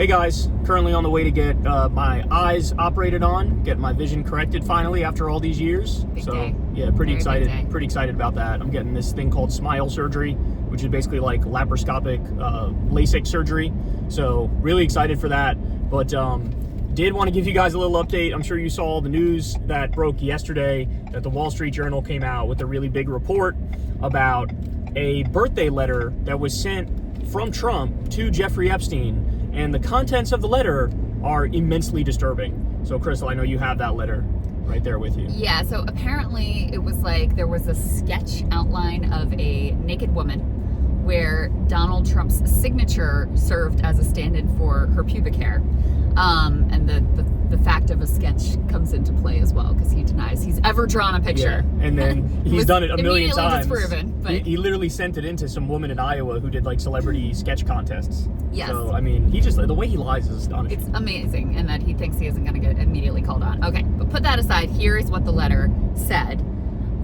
Hey guys, currently on the way to get my eyes operated on, get my vision corrected finally after all these years. Big day. Yeah, pretty Very excited. big day. Pretty excited about that. I'm getting this thing called smile surgery, which is basically like laparoscopic LASIK surgery. So really excited for that. But did want to give you guys a little update. I'm sure you saw the news that broke yesterday that the Wall Street Journal came out with a really big report about a birthday letter that was sent from Trump to Jeffrey Epstein. And the contents of the letter are immensely disturbing. So, Crystal, I know you have that letter right there with you. Yeah, so apparently it was like there was a sketch outline of a naked woman where Donald Trump's signature served as a stand-in for her pubic hair. And the fact of a sketch comes into play as well because he denies he's ever drawn a picture. Yeah. And then he's done it a million times. Disproven, but he literally sent it in to some woman in Iowa who did like celebrity sketch contests. Yes. So, I mean, he just, the way he lies is astonishing. It's amazing, and that he thinks he isn't going to get immediately called on. Okay, but put that aside. Here is what the letter said.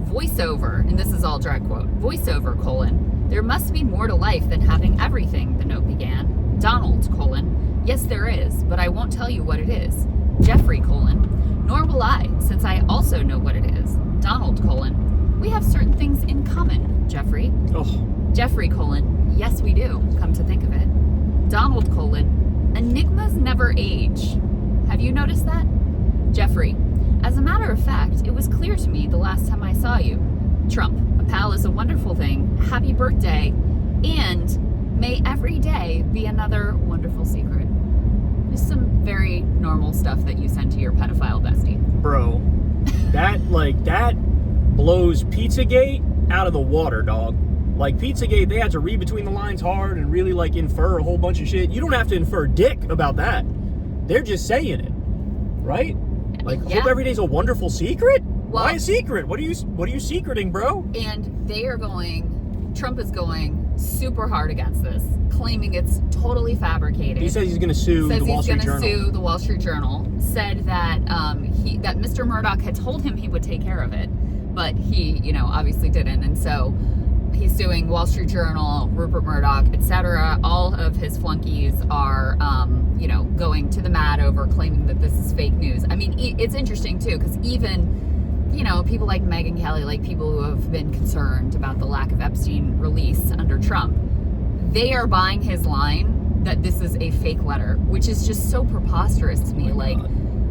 Voiceover, and this is all direct quote, voiceover, : there must be more to life than having everything, the note began. Donald, : yes, there is, but I won't tell you what it is. Jeffrey, : nor will I, since I also know what it is. Donald, : we have certain things in common, Jeffrey. Oh. Jeffrey, : yes, we do, come to think of it. Donald, : enigmas never age. Have you noticed that? Jeffrey, as a matter of fact, it was clear to me the last time I saw you. Trump, a pal is a wonderful thing. Happy birthday. And may every day be another wonderful secret. Just some very normal stuff that you send to your pedophile bestie. Bro, that blows Pizzagate out of the water, dog. Like, Pizzagate, they had to read between the lines hard and really, like, infer a whole bunch of shit. You don't have to infer dick about that. They're just saying it, right? Like, yeah. Hope every day's a wonderful secret? Well, why a secret? What are you secreting, bro? And Trump is going super hard against this, claiming it's totally fabricated. He says he's going to sue the Wall Street Journal. Sue the Wall Street Journal. Said that that Mr. Murdoch had told him he would take care of it, but he, obviously didn't. And so he's suing Wall Street Journal, Rupert Murdoch, etc. All of his flunkies are, going to the mat over claiming that this is fake news. I mean, it's interesting too, because even, people like Megyn Kelly, like people who have been concerned about the lack of Epstein release under Trump, they are buying his line that this is a fake letter, which is just so preposterous to me. Like,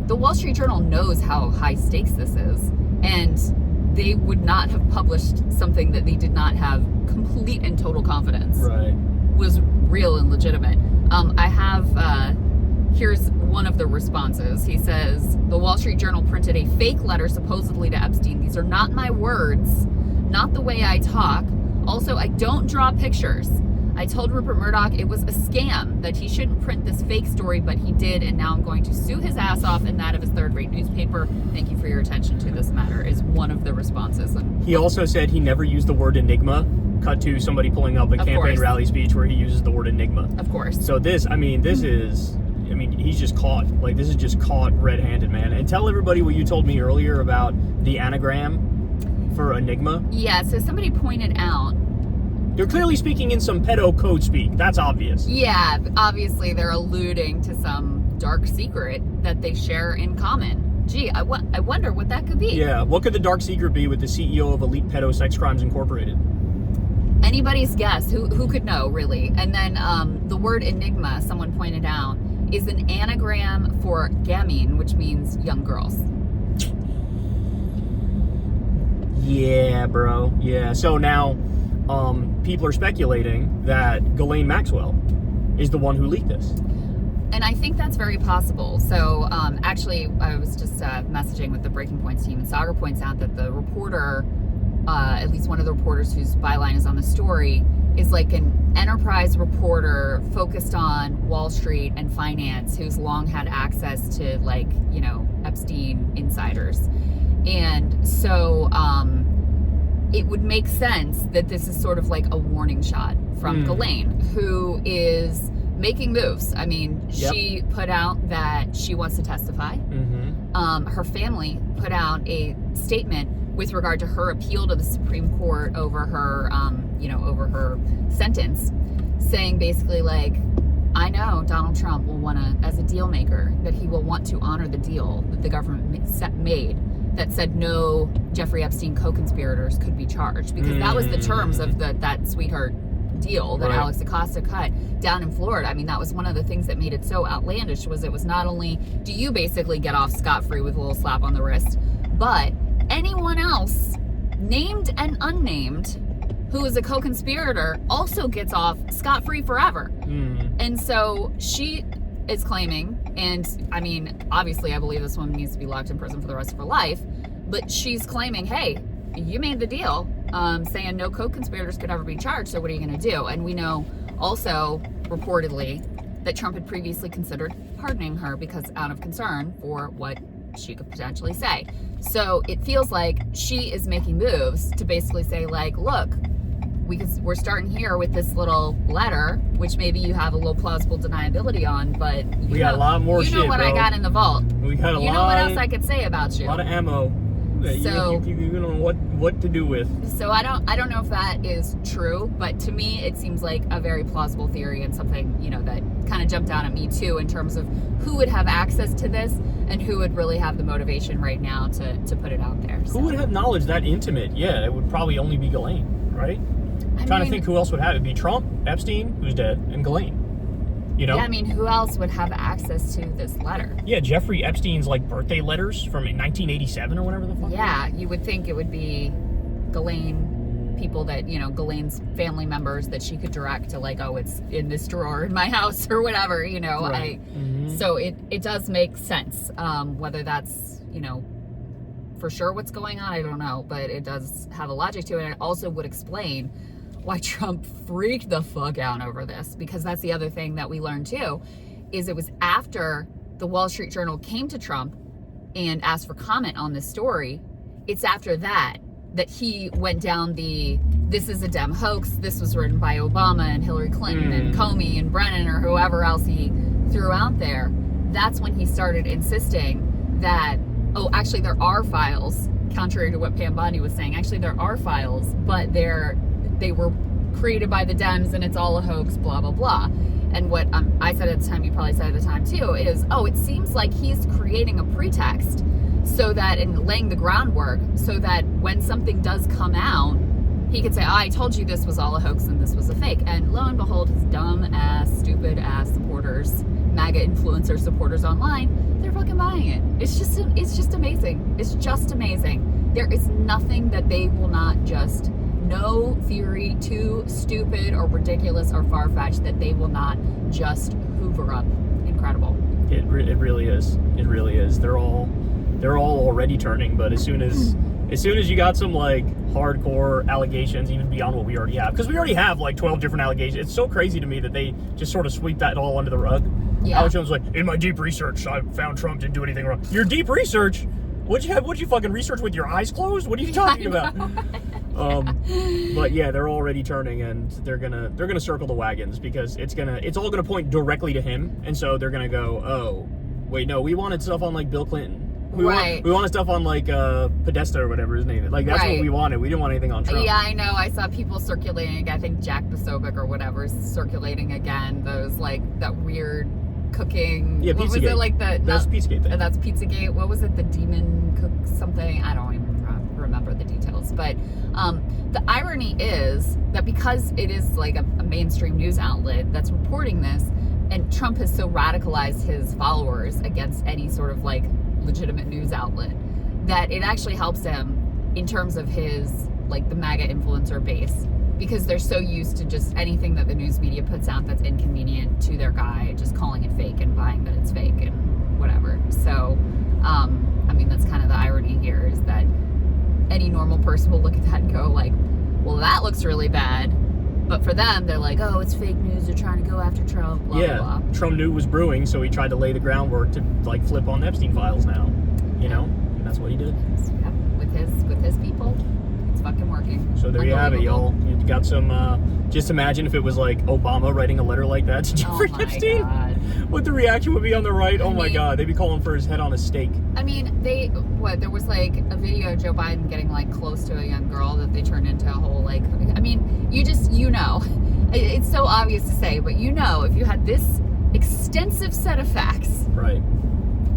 the Wall Street Journal knows how high stakes this is, and they would not have published something that they did not have complete and total confidence was real and legitimate. I have, here's one of the responses. He says, the Wall Street Journal printed a fake letter supposedly to Epstein. These are not my words, not the way I talk. Also, I don't draw pictures. I told Rupert Murdoch it was a scam, that he shouldn't print this fake story, but he did, and now I'm going to sue his ass off and that of his third-rate newspaper. Thank you for your attention to this matter, is one of the responses. And he also said he never used the word enigma. Cut to somebody pulling up a campaign rally speech where he uses the word enigma. Of course. So he's just caught. Like, this is just caught red-handed, man. And tell everybody what you told me earlier about the anagram for enigma. Yeah, so somebody pointed out, they're clearly speaking in some pedo code speak. That's obvious. Yeah, obviously they're alluding to some dark secret that they share in common. Gee, I wonder what that could be. Yeah, what could the dark secret be with the CEO of Elite Pedo Sex Crimes Incorporated? Anybody's guess. Who could know, really? And then the word enigma, someone pointed out, is an anagram for gamine, which means young girls. Yeah, bro. Yeah, so now people are speculating that Ghislaine Maxwell is the one who leaked this. And I think that's very possible. So actually, I was just messaging with the Breaking Points team, and Sagar points out that the reporter, at least one of the reporters whose byline is on the story, is like an enterprise reporter focused on Wall Street and finance, who's long had access to, like, Epstein insiders. And so it would make sense that this is sort of like a warning shot from Ghislaine, who is making moves. I mean, she put out that she wants to testify. Her family put out a statement with regard to her appeal to the Supreme Court over her, over her sentence, saying basically, like, I know Donald Trump will want to, as a deal maker, that he will want to honor the deal that the government made that said no Jeffrey Epstein co-conspirators could be charged, because that was the terms of that sweetheart deal that Alex Acosta cut down in Florida. I mean, that was one of the things that made it so outlandish, was it was not only do you basically get off scot-free with a little slap on the wrist, but anyone else, named and unnamed, who is a co-conspirator also gets off scot-free forever. And so she is claiming, and I mean, obviously I believe this woman needs to be locked in prison for the rest of her life, but she's claiming, hey, you made the deal, saying no co-conspirators could ever be charged, so what are you going to do? And we know also, reportedly, that Trump had previously considered pardoning her because out of concern for what she could potentially say. So it feels like she is making moves to basically say, like, look, we're starting here with this little letter, which maybe you have a little plausible deniability on, but we got a lot more shit, you know what, bro. I got in the vault. We got you know what else I could say about you. A lot of ammo that so, you don't know what to do with. So I don't know if that is true, but to me it seems like a very plausible theory, and something, you know, that kind of jumped out at me too, in terms of who would have access to this and who would really have the motivation right now to put it out there. So. Who would have knowledge that intimate? Yeah, it would probably only be Ghislaine, right? I'm trying to think who else would have it. It'd be Trump, Epstein, who's dead, and Ghislaine. You know? Yeah, I mean, who else would have access to this letter? Yeah, Jeffrey Epstein's like birthday letters from 1987 or whatever the fuck. Yeah, you would think it would be Ghislaine, people that, you know, Ghislaine's family members that she could direct to, like, oh, it's in this drawer in my house or whatever, you know. Right. So it does make sense. Whether that's, you know, for sure what's going on, I don't know, but it does have a logic to it. And it also would explain why Trump freaked the fuck out over this, because that's the other thing that we learned too, is it was after the Wall Street Journal came to Trump and asked for comment on this story, it's after that he went down this is a Dem hoax, this was written by Obama and Hillary Clinton and Comey and Brennan or whoever else he threw out there. That's when he started insisting that, oh, actually there are files, contrary to what Pam Bondi was saying, actually there are files, but they were created by the Dems and it's all a hoax, blah, blah, blah. And what I said at the time, you probably said at the time too, is, oh, it seems like he's creating a pretext so that, and laying the groundwork so that when something does come out, he could say, oh, I told you this was all a hoax and this was a fake. And lo and behold, his dumb ass, stupid ass supporters, MAGA influencer supporters online, they're fucking buying it. It's just amazing. It's just amazing. There is nothing that they will not just, no theory too stupid or ridiculous or far-fetched that they will not just hoover up. Incredible. It really is. It really is. They're all already turning, but as soon as you got some like hardcore allegations, even beyond what we already have, because we already have like 12 different allegations. It's so crazy to me that they just sort of sweep that all under the rug. Yeah. Alex Jones was like, in my deep research, I found Trump didn't do anything wrong. Your deep research? What'd you fucking research with your eyes closed? What are you talking about? But yeah, they're already turning, and they're gonna circle the wagons, because it's all gonna point directly to him, and so they're gonna go, oh, wait, no, we wanted stuff on like Bill Clinton. We wanted stuff on like Podesta or whatever his name is. Like that's what we wanted. We didn't want anything on Trump. Yeah, I know. I saw people circulating. I think Jack Posobiec or whatever is circulating again. Those like that weird cooking. Yeah, what Pizzagate. Was it like that's Pizzagate thing. That's Pizzagate. What was it? The demon cook something? I don't even remember the details. But the irony is that because it is like a mainstream news outlet that's reporting this, and Trump has so radicalized his followers against any sort of like legitimate news outlet, that it actually helps him in terms of his like the MAGA influencer base, because they're so used to just anything that the news media puts out that's inconvenient to their guy, just calling it fake and buying that it's fake and whatever. So I mean, that's kind of the irony here, is that any normal person will look at that and go like, well, that looks really bad. But for them, they're like, oh, it's fake news. They're trying to go after Trump, blah, blah, blah. Trump knew it was brewing, so he tried to lay the groundwork to, like, flip on the Epstein files now. You know? And that's what he did. Yep. With his people, it's fucking working. So there you have it, y'all. You got some, just imagine if it was, like, Obama writing a letter like that to Jeffrey Epstein. God. What the reaction would be on the right. Oh, my God. They'd be calling for his head on a stake. I mean, there was, like, a video of Joe Biden getting, like, close to a young girl that they turned into a whole, like, I mean, you know, it's so obvious to say, but you know, if you had this extensive set of facts Right.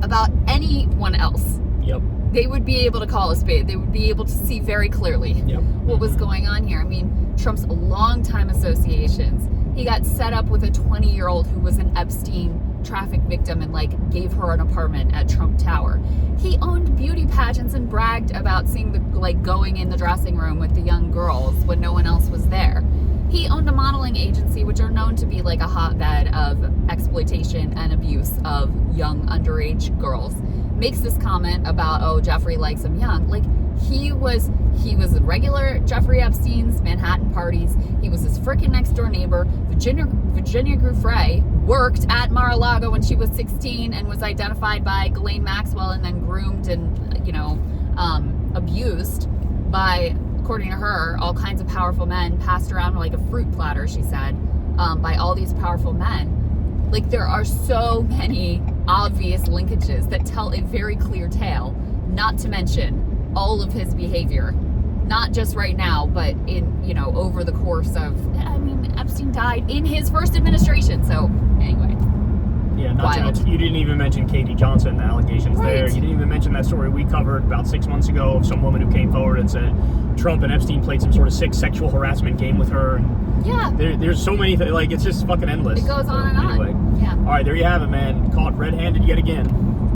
about anyone else, Yep. they would be able to call a spade. They would be able to see very clearly Yep. what was going on here. I mean, Trump's longtime associations. He got set up with a 20-year-old who was an Epstein traffic victim and like gave her an apartment at Trump Tower. He owned beauty pageants and bragged about seeing the like going in the dressing room with the young girls when no one else was there. He owned a modeling agency, which are known to be like a hotbed of exploitation and abuse of young underage girls. Makes this comment about, oh, Jeffrey likes him young. Like, he was a regular Jeffrey Epstein's Manhattan parties. He was his frickin' next door neighbor. Virginia Giuffre worked at Mar-a-Lago when she was 16 and was identified by Ghislaine Maxwell and then groomed and, you know, abused by, according to her, all kinds of powerful men, passed around like a fruit platter, she said, by all these powerful men. Like, there are so many obvious linkages that tell a very clear tale, not to mention all of his behavior, not just right now, but in, you know, over the course of, I mean, Epstein died in his first administration, so anyway. Yeah, not to mention, you didn't even mention Katie Johnson, the allegations there. You didn't even mention that story we covered about 6 months ago of some woman who came forward and said Trump and Epstein played some sort of sick sexual harassment game with her. And yeah. There's so many, like, it's just fucking endless. It goes on and anyway. on. Yeah. All right, there you have it, man. Caught red-handed yet again.